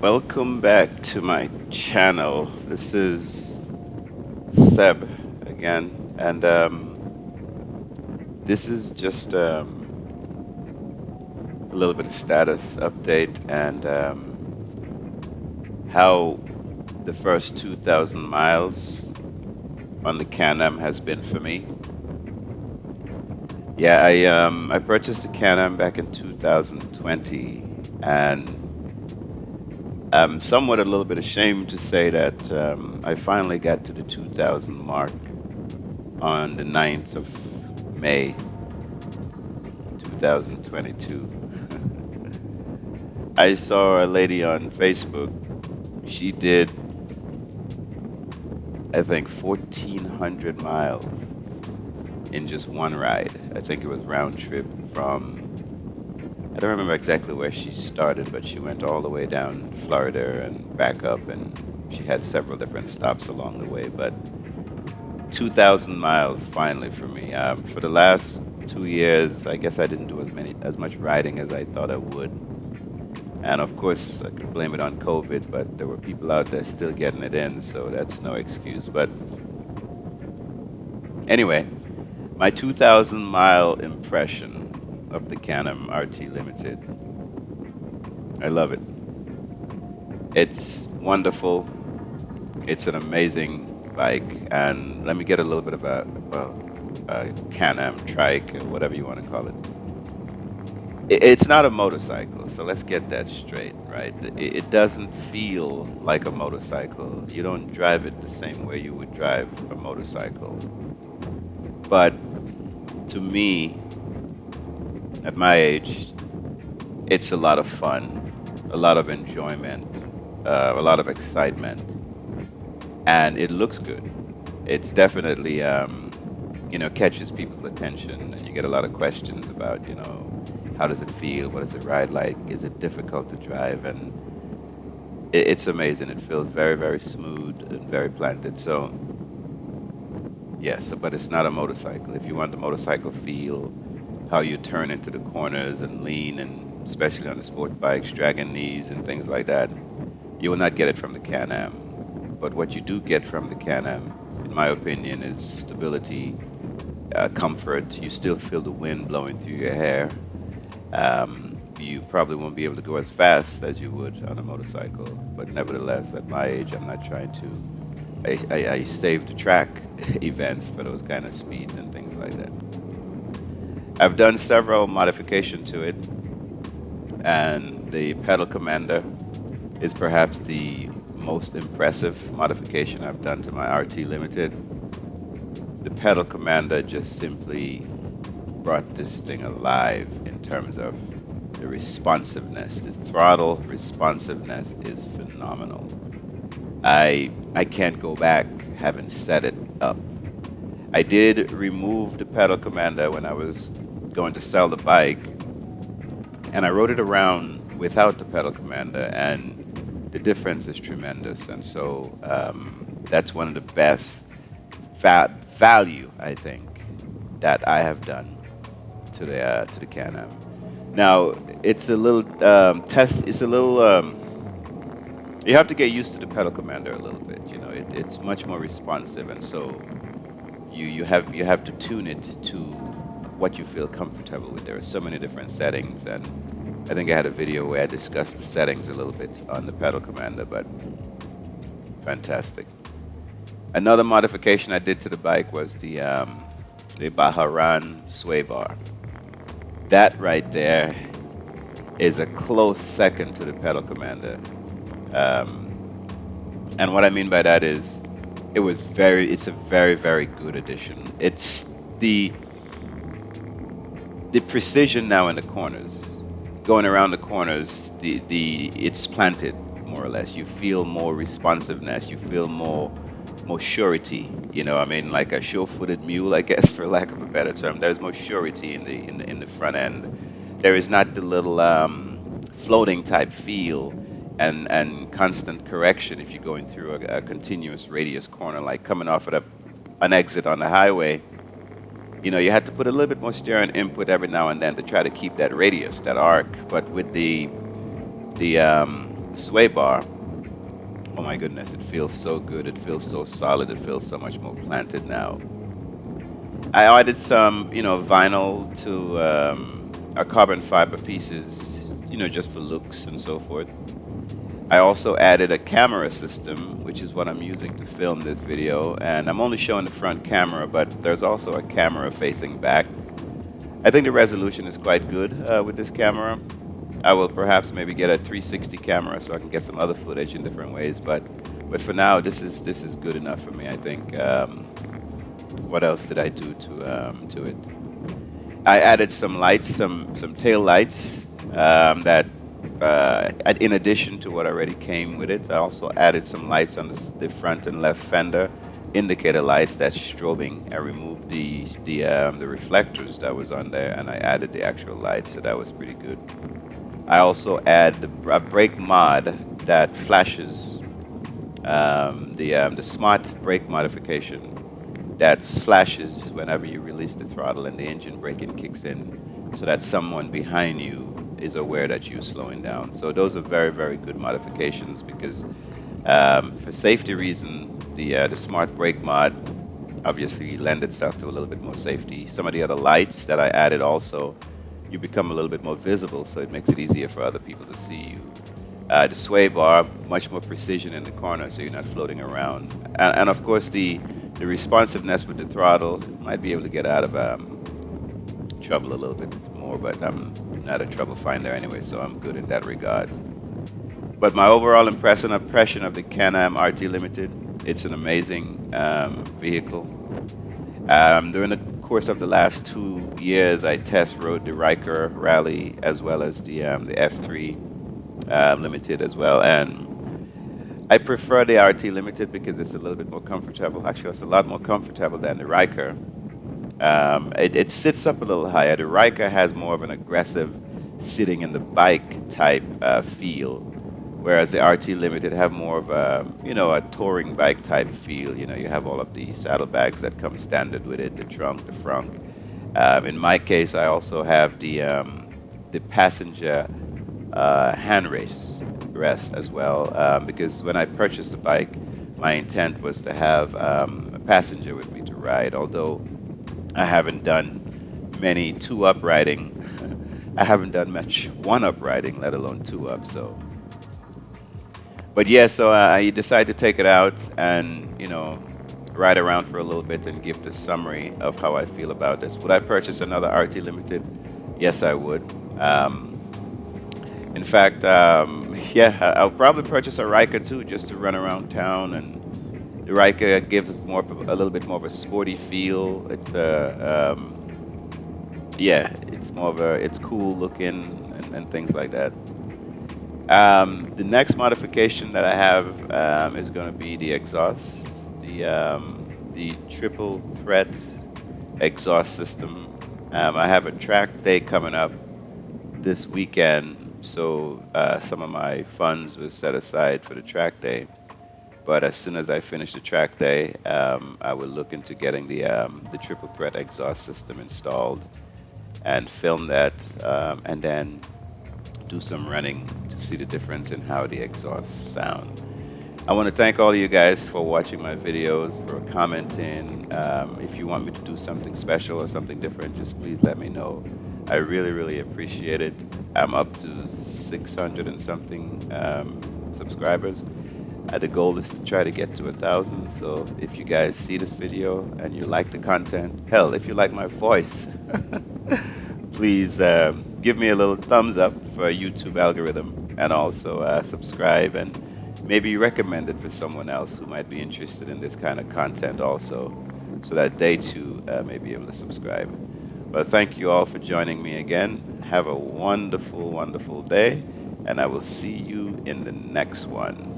Welcome back to my channel. This is Seb again, and this is just a little bit of status update and how the first 2,000 miles on the Can-Am has been for me. Yeah, I purchased the Can-Am back in 2020, and I'm somewhat a little bit ashamed to say that I finally got to the 2,000 mark on the 9th of May 2022. I saw a lady on Facebook. She did, I think, 1,400 miles in just one ride. I think it was round trip from, I don't remember exactly where she started, but she went all the way down Florida and back up, and she had several different stops along the way. But 2,000 miles finally for me. For the last 2 years, I guess I didn't do as much riding as I thought I would. And of course, I could blame it on COVID, but there were people out there still getting it in, so that's no excuse. But anyway, my 2,000 mile impression of the Can-Am RT Limited. I love it. It's wonderful. It's an amazing bike, and let me get a little bit about a Can-Am trike, or whatever you want to call it. It's not a motorcycle, so let's get that straight, right? It doesn't feel like a motorcycle. You don't drive it the same way you would drive a motorcycle. But to me, at my age, it's a lot of fun, a lot of enjoyment, a lot of excitement, and it looks good. It's definitely, catches people's attention, and you get a lot of questions about, how does it feel? What does it ride like? Is it difficult to drive? And it's amazing. It feels very, very smooth and very planted. So, yes, but it's not a motorcycle. If you want the motorcycle feel, how you turn into the corners and lean, and especially on the sport bikes, dragging knees and things like that, you will not get it from the Can-Am. But what you do get from the Can-Am, in my opinion, is stability, comfort. You still feel the wind blowing through your hair. You probably won't be able to go as fast as you would on a motorcycle, but nevertheless, at my age, I'm not trying to. I save the track events for those kind of speeds and things like that. I've done several modifications to it, and the pedal commander is perhaps the most impressive modification I've done to my RT Limited. The pedal commander just simply brought this thing alive in terms of the responsiveness. The throttle responsiveness is phenomenal. I can't go back having set it up. I did remove the pedal commander when I was going to sell the bike, and I rode it around without the pedal commander, and the difference is tremendous. And so that's one of the best value, I think, that I have done to the Can-Am. Now it's a little test. It's a little. You have to get used to the pedal commander a little bit. It's much more responsive, and so you have to tune it to what you feel comfortable with. There are so many different settings, and I think I had a video where I discussed the settings a little bit on the pedal commander, but fantastic. Another modification I did to the bike was the Baja sway bar. That right there is a close second to the pedal commander. And what I mean by that is it's a very, very good addition. It's the precision now in the corners. Going around the corners, it's planted more or less. You feel more responsiveness. You feel more surety. I mean, like a sure-footed mule, I guess, for lack of a better term. There's more surety in the front end. There is not the little floating type feel and constant correction if you're going through a continuous radius corner, like coming off at an exit on the highway. You had to put a little bit more steering input every now and then to try to keep that radius, that arc. But with the sway bar, oh my goodness, it feels so good. It feels so solid. It feels so much more planted now. I added some, vinyl to our carbon fiber pieces, just for looks and so forth. I also added a camera system, which is what I'm using to film this video. And I'm only showing the front camera, but there's also a camera facing back. I think the resolution is quite good with this camera. I will perhaps maybe get a 360 camera so I can get some other footage in different ways. But for now, this is good enough for me, I think. What else did I do to it? I added some lights, some tail lights that in addition to what already came with it. I also added some lights on the front and left fender, indicator lights that's strobing. I removed the reflectors that was on there, and I added the actual lights, so that was pretty good. I also add a brake mod that flashes, the smart brake modification that flashes whenever you release the throttle and the engine braking kicks in, so that someone behind you is aware that you're slowing down. So those are very, very good modifications because for safety reason, the smart brake mod obviously lend itself to a little bit more safety. Some of the other lights that I added also, you become a little bit more visible, so it makes it easier for other people to see you. The sway bar, much more precision in the corner, so you're not floating around. And of course, the responsiveness with the throttle might be able to get out of trouble a little bit more, but I'm not a trouble finder anyway, so I'm good in that regard. But my overall impression of the Can-Am RT Limited, it's an amazing vehicle. During the course of the last 2 years, I test rode the Riker Rally as well as the F3 Limited as well, and I prefer the RT Limited because it's a little bit more comfortable. Actually, it's a lot more comfortable than the Riker. It sits up a little higher. The Riker has more of an aggressive sitting in the bike type feel, whereas the RT Limited have more of a touring bike type feel. You have all of the saddlebags that come standard with it, the trunk, the front. In my case, I also have the passenger hand rest as well, because when I purchased the bike, my intent was to have a passenger with me to ride. Although I haven't done many two-up riding, I haven't done much one-up riding, let alone two-up. But yeah, so I decided to take it out and ride around for a little bit and give the summary of how I feel about this. Would I purchase another RT Limited? Yes, I would. In fact, yeah, I'll probably purchase a Riker too, just to run around town. And the Riker gives a little bit more of a sporty feel. It's yeah, it's cool looking and things like that. The next modification that I have is going to be the exhaust, the triple threat exhaust system. I have a track day coming up this weekend. So some of my funds was set aside for the track day, but as soon as I finish the track day, I will look into getting the triple threat exhaust system installed and film that, and then do some running to see the difference in how the exhausts sound. I want to thank all of you guys for watching my videos, for commenting. If you want me to do something special or something different, just please let me know. I really, really appreciate it. I'm up to 600 and something subscribers. The goal is to try to get to 1,000. So if you guys see this video and you like the content, hell, if you like my voice, please give me a little thumbs up for YouTube algorithm, and also subscribe and maybe recommend it for someone else who might be interested in this kind of content also, so that they too may be able to subscribe. But thank you all for joining me again. Have a wonderful, wonderful day, and I will see you in the next one.